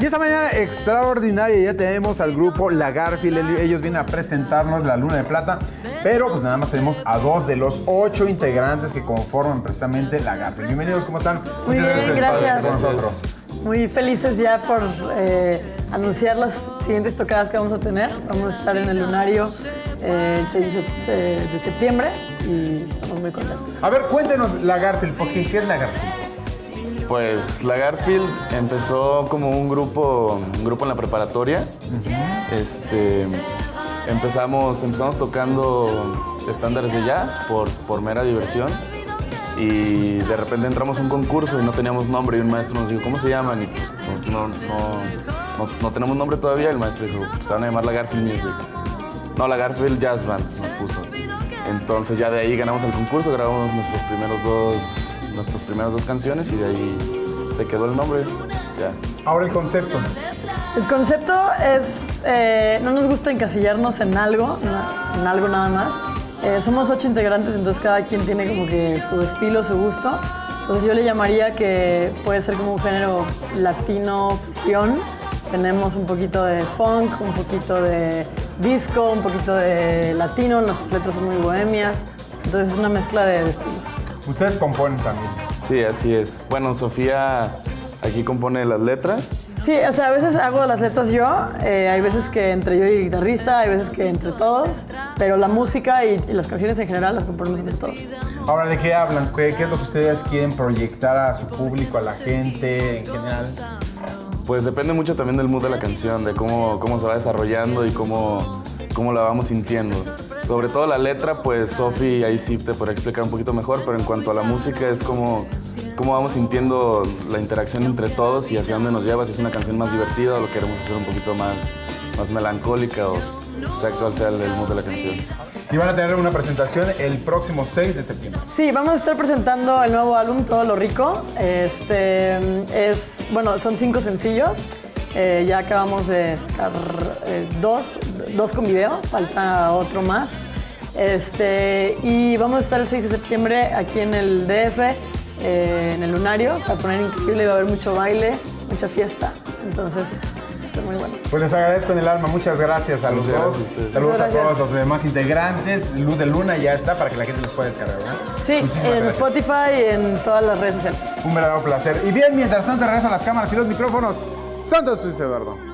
esta mañana extraordinaria ya tenemos al grupo La Garfield. Ellos vienen a presentarnos La Luna de Plata, pero pues nada más tenemos a 2 de los 8 integrantes que conforman precisamente La Garfield. Bienvenidos, ¿cómo están? Muy bien, gracias. Con nosotros. Muy felices ya por anunciar las siguientes tocadas que vamos a tener. Vamos a estar en el Lunario el 6 de septiembre y estamos muy contentos. A ver, cuéntenos La Garfield, porque ¿qué es La Garfield? Pues La Garfield empezó como un grupo en la preparatoria. Empezamos tocando estándares de jazz por mera diversión. Y de repente entramos a un concurso y no teníamos nombre y un maestro nos dijo, ¿cómo se llaman? Y pues no tenemos nombre todavía. El maestro dijo, se van a llamar La Garfield Music. No, La Garfield Jazz Band nos puso. Entonces ya de ahí ganamos el concurso, grabamos nuestras primeras dos canciones y de ahí se quedó el nombre. Ya. Ahora el concepto. El concepto es, no nos gusta encasillarnos en algo nada más. Somos 8 integrantes, entonces cada quien tiene como que su estilo, su gusto. Entonces yo le llamaría que puede ser como un género latino fusión. Tenemos un poquito de funk, un poquito de disco, un poquito de latino, nuestras letras son muy bohemias. Entonces es una mezcla de estilos. Ustedes componen también. Sí, así es. Bueno, Sofía aquí compone las letras. Sí, o sea, a veces hago las letras yo, hay veces que entre yo y el guitarrista, hay veces que entre todos, pero la música y las canciones en general las componemos entre todos. Ahora, ¿de qué hablan? ¿Qué es lo que ustedes quieren proyectar a su público, a la gente en general? Pues depende mucho también del mood de la canción, de cómo se va desarrollando y cómo la vamos sintiendo. Sobre todo la letra, pues Sofi ahí sí te podría explicar un poquito mejor, pero en cuanto a la música es cómo vamos sintiendo la interacción entre todos y hacia dónde nos lleva, si es una canción más divertida o lo queremos hacer un poquito más melancólica o cuál sea el mood de la canción. Y van a tener una presentación el próximo 6 de septiembre. Sí, vamos a estar presentando el nuevo álbum, Todo lo Rico. Son 5 sencillos. Ya acabamos de sacar 2 con video, falta otro más. Y vamos a estar el 6 de septiembre aquí en el DF, en el Lunario. Se va a poner increíble, va a haber mucho baile, mucha fiesta. Entonces, está muy bueno. Pues les agradezco en el alma, muchas gracias a los dos. Saludos a todos los demás integrantes. Luz de Luna ya está para que la gente los pueda descargar, ¿verdad? Sí, en Spotify y en todas las redes sociales. Un verdadero placer. Y bien, mientras tanto regreso a las cámaras y los micrófonos. Santos Luis Eduardo.